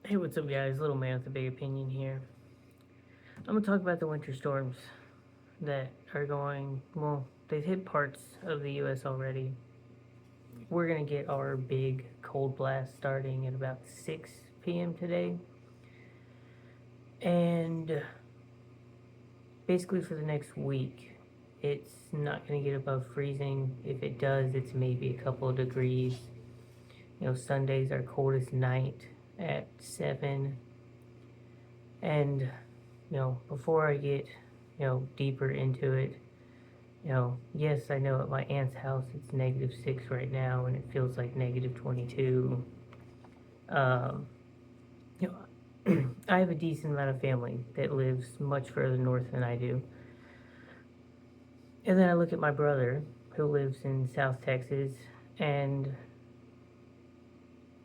Hey, what's up, guys? Little man with a big opinion here. I'm gonna talk about the winter storms that are going. Well, they've hit parts of the U.S. already. We're gonna get our big cold blast starting at about 6 p.m. today, and basically for the next week, it's not gonna get above freezing. If it does, it's maybe a couple of degrees. Sunday's our coldest night at 7, and before I get deeper into it, yes, I know at my aunt's house it's -6 right now, and it feels like -22. Um, you know, I have a decent amount of family that lives much further north than I do, and then I look at my brother who lives in South Texas, and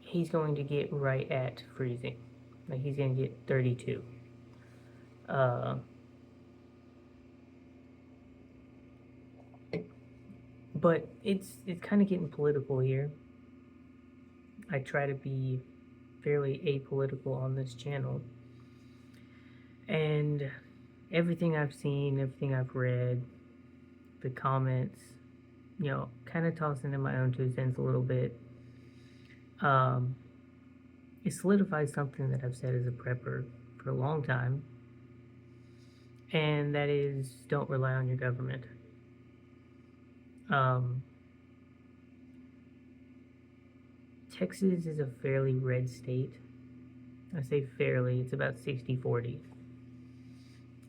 he's going to get right at freezing. Like he's going to get 32. Uh, but it's kind of getting political here. I try to be fairly apolitical on this channel. And everything I've seen, everything I've read, the comments, kind of tossing in my own 2 cents a little bit, um, it solidifies something that I've said as a prepper for a long time, and that is don't rely on your government. Um, Texas is a fairly red state. I say fairly, it's about 60-40.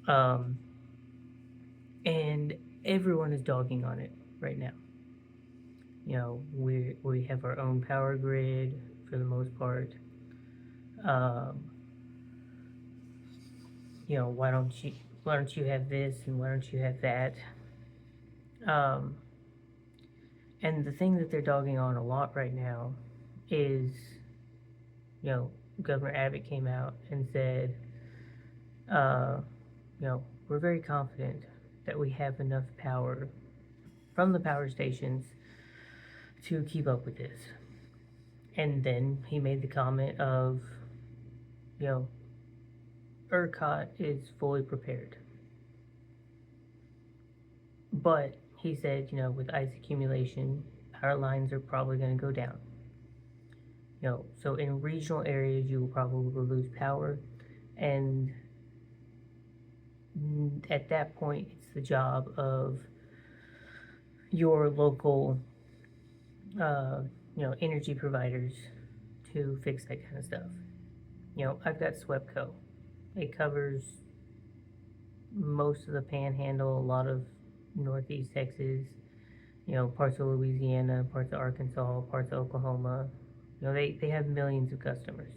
Um, and everyone is dogging on it right now. We have our own power grid for the most part. Um, why don't you have this and why don't you have that? Um, and the thing that they're dogging on a lot right now is, you know, Governor Abbott came out and said, uh, we're very confident that we have enough power from the power stations to keep up with this. And then he made the comment of, you know, ERCOT is fully prepared. But he said, with ice accumulation, power lines are probably going to go down. So in regional areas, you will probably lose power. And at that point, it's the job of your local, energy providers to fix that kind of stuff. I've got SWEPCO. It covers most of the panhandle, a lot of northeast Texas, parts of Louisiana, parts of Arkansas, parts of Oklahoma. They have millions of customers.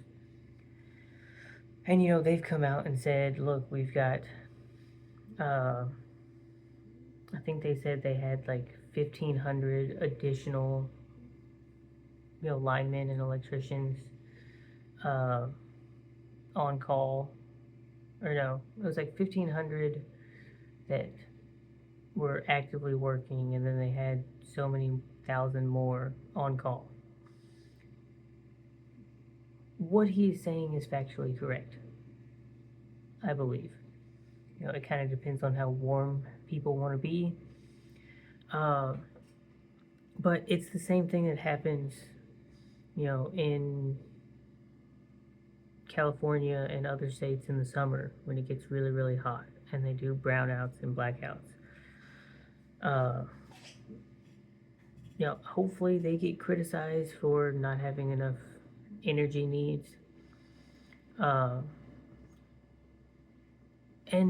And, they've come out and said, look, we've got, I think they said they had like 1,500 additional, linemen and electricians uh, on call. Or no, it was like 1,500 that were actively working, and then they had so many thousand more on call. What he's saying is factually correct, I believe. It kind of depends on how warm people want to be. But it's the same thing that happens, in California and other states in the summer when it gets really, really hot and they do brownouts and blackouts. Hopefully they get criticized for not having enough energy needs. And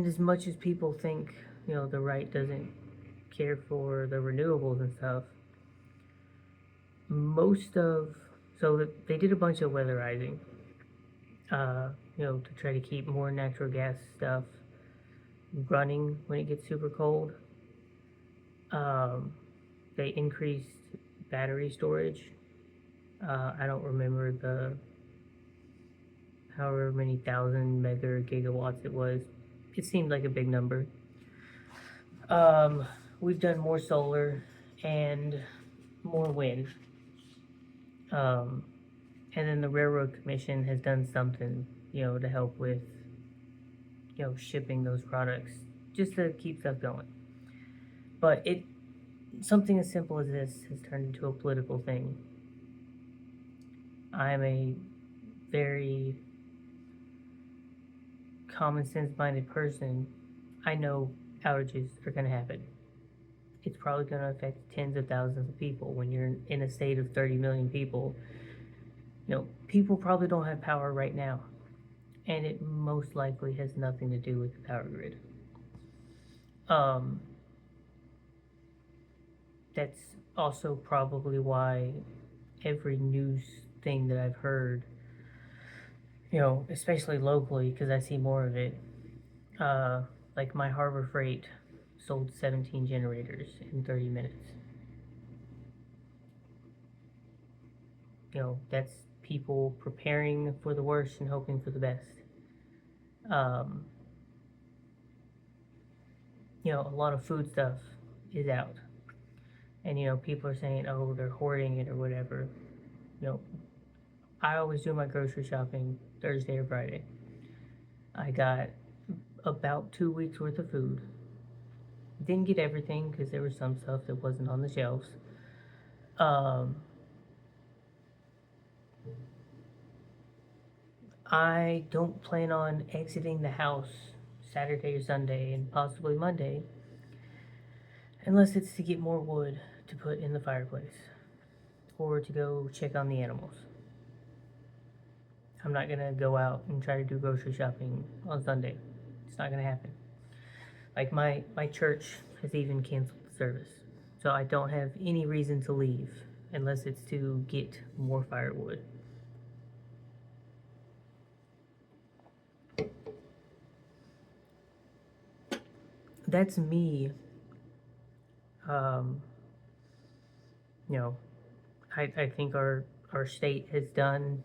as much as people think, the right doesn't care for the renewables and stuff, so they did a bunch of weatherizing, to try to keep more natural gas stuff running when it gets super cold. They increased battery storage. I don't remember the however many thousand mega gigawatts it was. It seemed like a big number. We've done more solar and more wind. And then the Railroad Commission has done something, to help with, shipping those products just to keep stuff going. But something as simple as this has turned into a political thing. I'm a very common sense minded person. I know outages are going to happen. It's probably going to affect tens of thousands of people. When you're in a state of 30 million people, people probably don't have power right now. And it most likely has nothing to do with the power grid. That's also probably why every news thing that I've heard, especially locally, because I see more of it, like my Harbor Freight sold 17 generators in 30 minutes. That's people preparing for the worst and hoping for the best. A lot of food stuff is out. And, people are saying, oh, they're hoarding it or whatever. I always do my grocery shopping Thursday or Friday. I got about 2 weeks worth of food. Didn't get everything because there was some stuff that wasn't on the shelves. I don't plan on exiting the house Saturday or Sunday and possibly Monday unless it's to get more wood to put in the fireplace or to go check on the animals. I'm not going to go out and try to do grocery shopping on Sunday. It's not going to happen. Like my church has even canceled the service. So I don't have any reason to leave unless it's to get more firewood. That's me. I think our state has done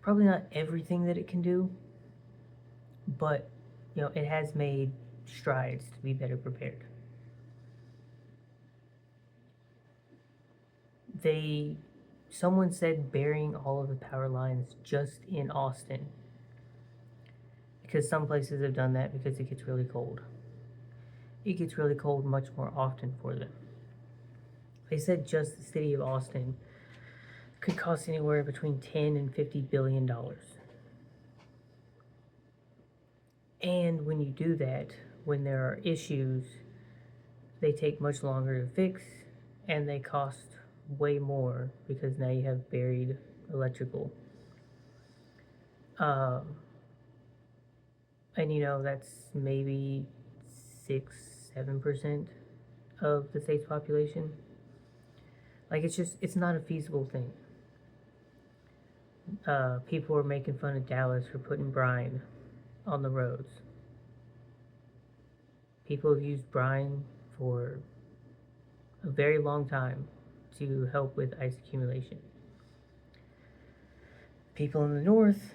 probably not everything that it can do, but it has made strides to be better prepared. Someone said burying all of the power lines just in Austin, because some places have done that because it gets really cold. It gets really cold much more often for them. They said just the city of Austin could cost anywhere between $10 and $50 billion. And when you do that, when there are issues, they take much longer to fix and they cost way more because now you have buried electrical. And that's maybe 6-7% of the state's population. Like, it's not a feasible thing. People are making fun of Dallas for putting brine on the roads. People have used brine for a very long time to help with ice accumulation. People in the north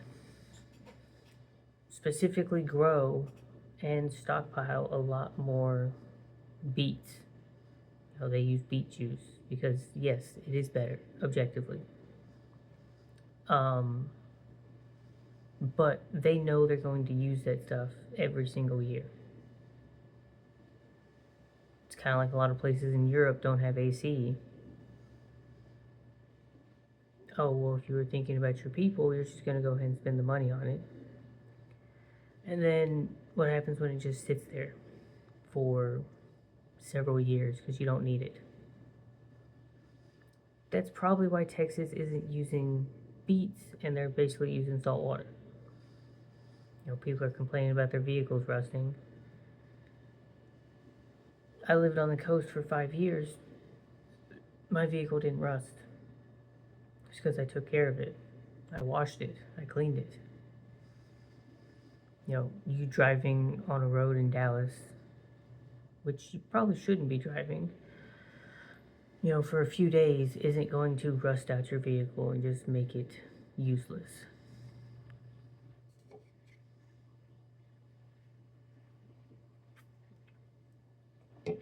specifically grow and stockpile a lot more beets. They use beet juice because, yes, it is better, objectively. But they know they're going to use that stuff every single year. It's kind of like a lot of places in Europe don't have AC. Oh, well, if you were thinking about your people, you're just going to go ahead and spend the money on it. And then what happens when it just sits there for several years because you don't need it? That's probably why Texas isn't using beets and they're basically using salt water. People are complaining about their vehicles rusting. I lived on the coast for 5 years. My vehicle didn't rust. It's because I took care of it. I washed it. I cleaned it. You driving on a road in Dallas, which you probably shouldn't be driving, for a few days isn't going to rust out your vehicle and just make it useless. I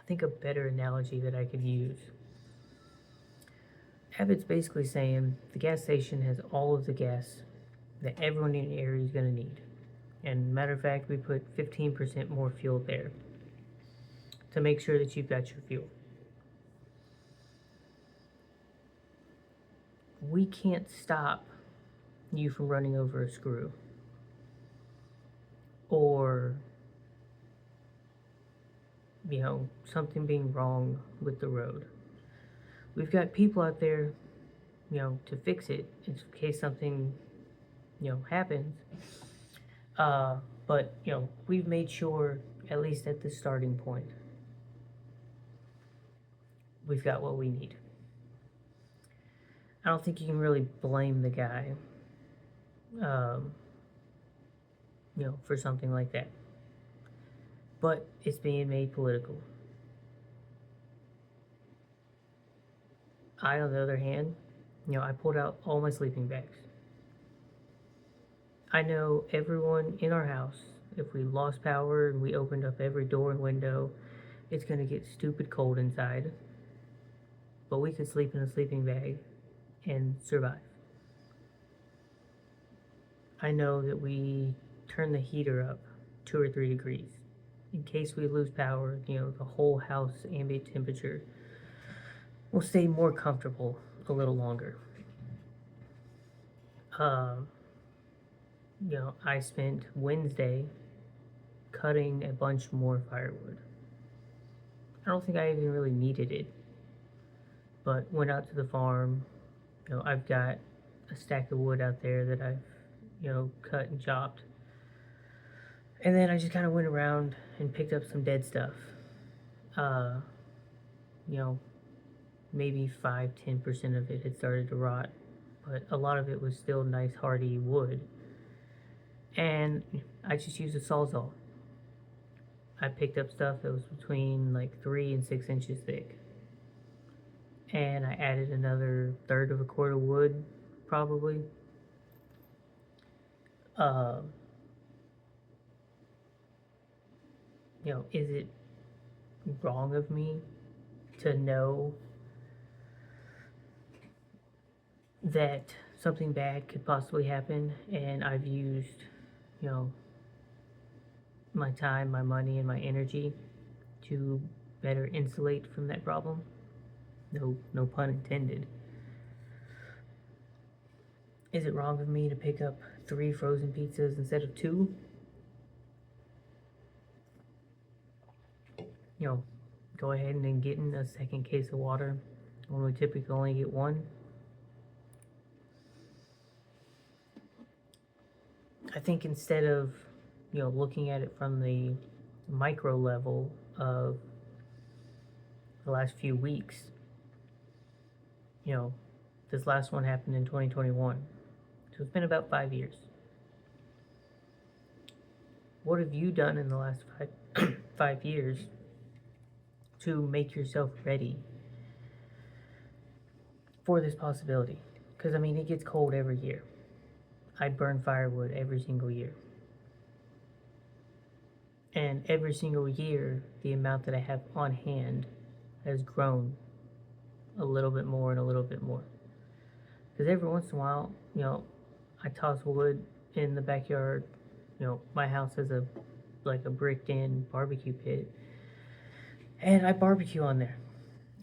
think a better analogy that I could use Abbott's basically saying the gas station has all of the gas that everyone in the area is going to need. And matter of fact, we put 15% more fuel there to make sure that you've got your fuel. We can't stop you from running over a screw or, something being wrong with the road. We've got people out there, to fix it in case something, happens. But, we've made sure, at least at the starting point, we've got what we need. I don't think you can really blame the guy, for something like that. But it's being made political. I, on the other hand, I pulled out all my sleeping bags. I know everyone in our house, if we lost power and we opened up every door and window, it's going to get stupid cold inside. But we could sleep in a sleeping bag and survive. I know that we turn the heater up 2 or 3 degrees. In case we lose power, the whole house ambient temperature will stay more comfortable a little longer. I spent Wednesday cutting a bunch more firewood. I don't think I even really needed it, but went out to the farm. I've got a stack of wood out there that I've, cut and chopped. And then I just kind of went around and picked up some dead stuff. Maybe 5-10% of it had started to rot, but a lot of it was still nice, hardy wood. And I just used a Sawzall. I picked up stuff that was between like 3 and 6 inches thick. And I added another third of a cord of wood, probably. Is it wrong of me to know that something bad could possibly happen and I've used, my time, my money, and my energy to better insulate from that problem? No pun intended. Is it wrong of me to pick up 3 frozen pizzas instead of 2? Go ahead and get in a second case of water when we typically only get 1. I think instead of, looking at it from the micro level of the last few weeks, this last one happened in 2021. So it's been about 5 years. What have you done in the last 5 years to make yourself ready for this possibility? Because, it gets cold every year. I burn firewood every single year. And every single year, the amount that I have on hand has grown a little bit more and a little bit more. Because every once in a while, I toss wood in the backyard. My house has a bricked-in barbecue pit. And I barbecue on there.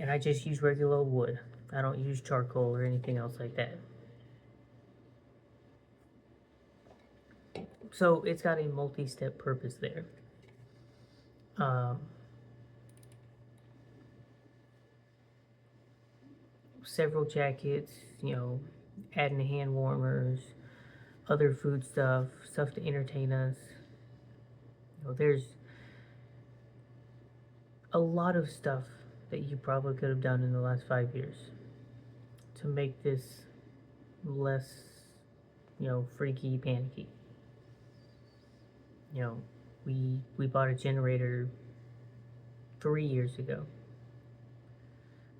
And I just use regular old wood. I don't use charcoal or anything else like that. So it's got a multi-step purpose there. Several jackets, adding hand warmers, other food stuff to entertain us. There's a lot of stuff that you probably could have done in the last 5 years to make this less, freaky, panicky. We bought a generator 3 years ago,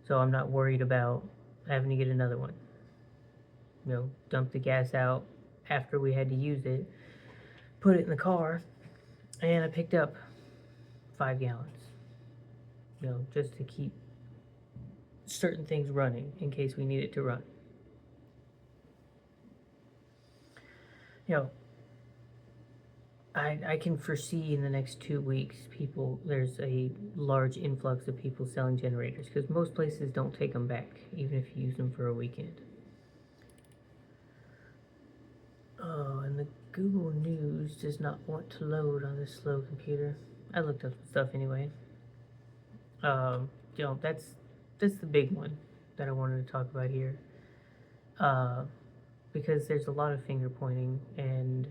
so I'm not worried about having to get another one. Dump the gas out after we had to use it, put it in the car, and I picked up 5 gallons, just to keep certain things running in case we need it to run. You know, I can foresee in the next 2 weeks there's a large influx of people selling generators because most places don't take them back even if you use them for a weekend. Oh, and the Google News does not want to load on this slow computer. I looked up some stuff anyway. That's the big one that I wanted to talk about here. Because there's a lot of finger pointing, and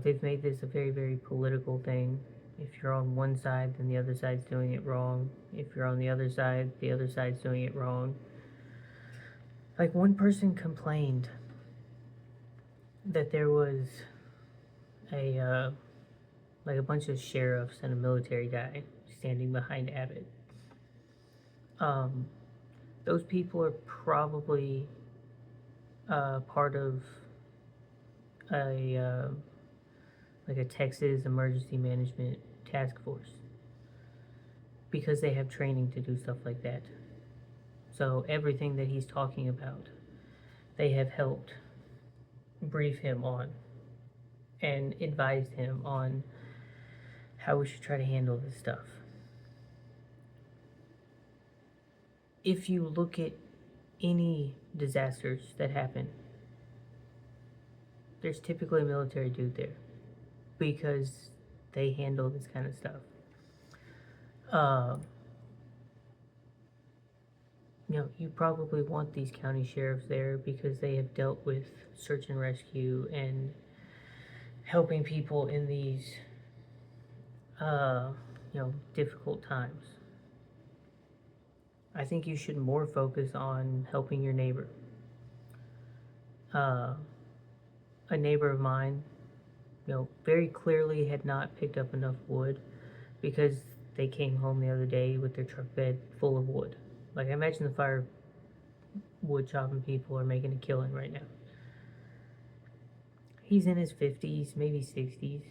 they've made this a very, very political thing. If you're on one side, then the other side's doing it wrong. If you're on the other side's doing it wrong. Like, one person complained that there was a bunch of sheriffs and a military guy standing behind Abbott. Those people are probably part of a Texas Emergency Management Task Force because they have training to do stuff like that. So everything that he's talking about, they have helped brief him on and advised him on how we should try to handle this stuff. If you look at any disasters that happen, there's typically a military dude there because they handle this kind of stuff. You probably want these county sheriffs there because they have dealt with search and rescue and helping people in these difficult times. I think you should more focus on helping your neighbor. A neighbor of mine, very clearly had not picked up enough wood because they came home the other day with their truck bed full of wood. Like, I imagine the firewood chopping people are making a killing right now. He's in his 50s, maybe 60s,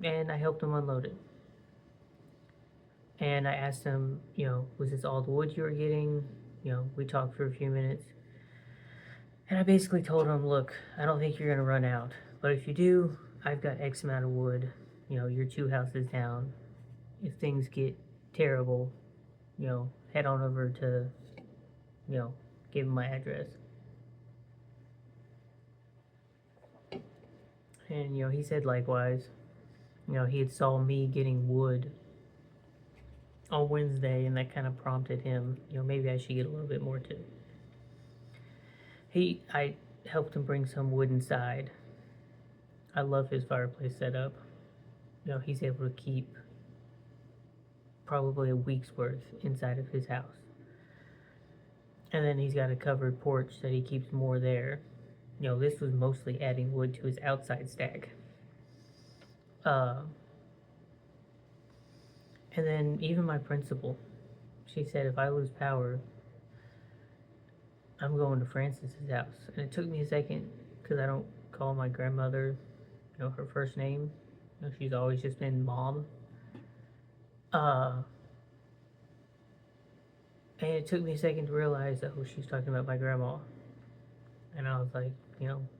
and I helped him unload it. And I asked him, was this all the wood you were getting? We talked for a few minutes. And I basically told him, look, I don't think you're going to run out. But if you do, I've got X amount of wood. You're 2 houses down. If things get terrible, head on over to, give him my address. And, he said likewise. He had saw me getting wood on Wednesday, and that kind of prompted him, maybe I should get a little bit more too. I helped him bring some wood inside. I love his fireplace setup. He's able to keep probably a week's worth inside of his house. And then he's got a covered porch that he keeps more there. This was mostly adding wood to his outside stack. And then even my principal, she said, if I lose power, I'm going to Francis's house. And it took me a second because I don't call my grandmother, her first name. She's always just been Mom. And it took me a second to realize that she's talking about my grandma. And I was like,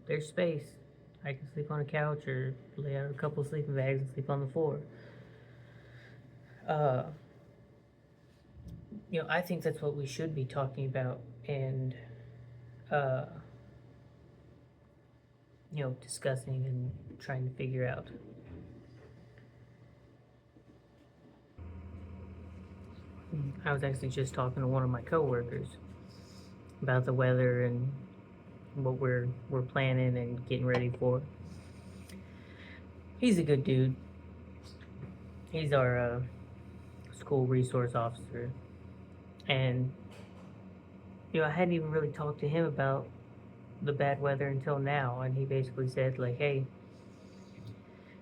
there's space. I can sleep on a couch or lay out a couple of sleeping bags and sleep on the floor. I think that's what we should be talking about and, discussing and trying to figure out. I was actually just talking to one of my coworkers about the weather and what we're planning and getting ready for. He's a good dude. He's our school resource officer, and I hadn't even really talked to him about the bad weather until now, and he basically said, like, hey,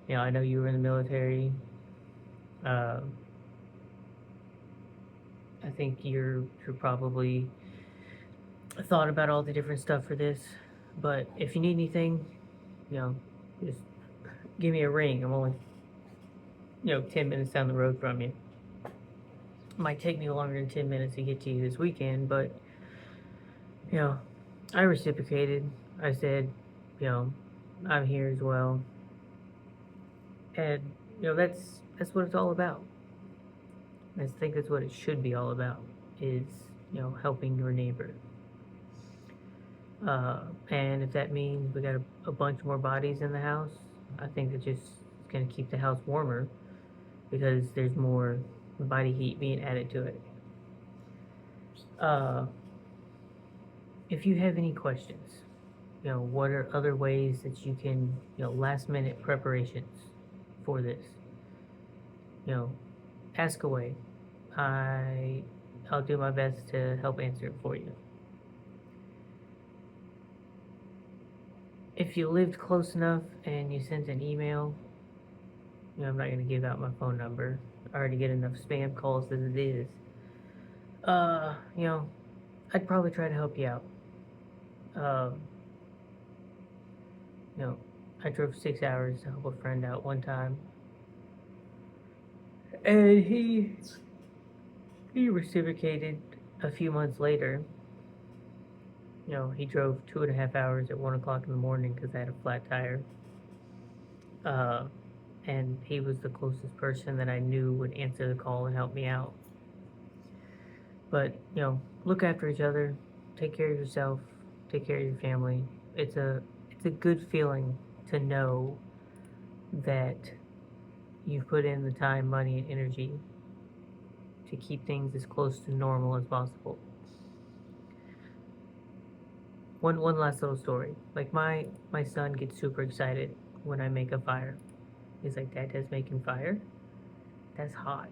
I know you were in the military. I think you're probably thought about all the different stuff for this, but if you need anything, just give me a ring. I'm only 10 minutes down the road from you. Might take me longer than 10 minutes to get to you this weekend, but, you know, I reciprocated. I said, you know, I'm here as well. And, you know, that's what it's all about. I think that's what it should be all about, is, you know, helping your neighbor. And if that means we got a bunch more bodies in the house, I think it's just going to keep the house warmer because there's more body heat being added to it. If you have any questions, you know, what are other ways that you can, you know, last minute preparations for this? You know, ask away. I'll do my best to help answer it for you. If you lived close enough and you sent an email, you know, I'm not going to give out my phone number. I already get enough spam calls as it is. You know, I'd probably try to help you out. You know, I drove 6 hours to help a friend out one time, and he reciprocated a few months later. You know, he drove 2.5 hours at 1 o'clock in the morning because I had a flat tire. And he was the closest person that I knew would answer the call and help me out. But, you know, look after each other, take care of yourself, take care of your family. It's a good feeling to know that you've put in the time, money, and energy to keep things as close to normal as possible. One last little story. Like my son gets super excited when I make a fire. He's like, "Dad, Dad's making fire? That's hot.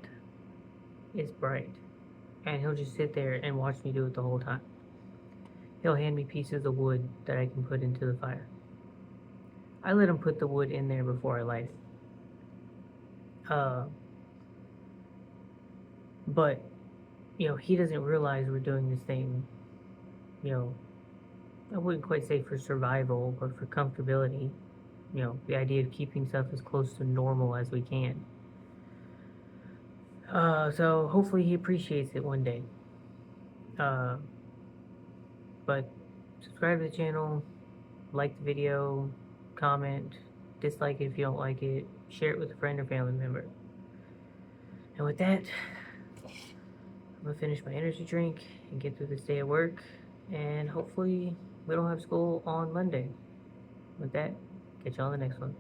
It's bright." And he'll just sit there and watch me do it the whole time. He'll hand me pieces of wood that I can put into the fire. I let him put the wood in there before I light it. But, you know, he doesn't realize we're doing this thing, you know, I wouldn't quite say for survival, but for comfortability. You know, the idea of keeping stuff as close to normal as we can. So hopefully he appreciates it one day. But subscribe to the channel, like the video, comment, dislike it if you don't like it, share it with a friend or family member. And with that, I'm gonna finish my energy drink and get through this day at work, and hopefully we don't have school on Monday. With that, catch you on the next one.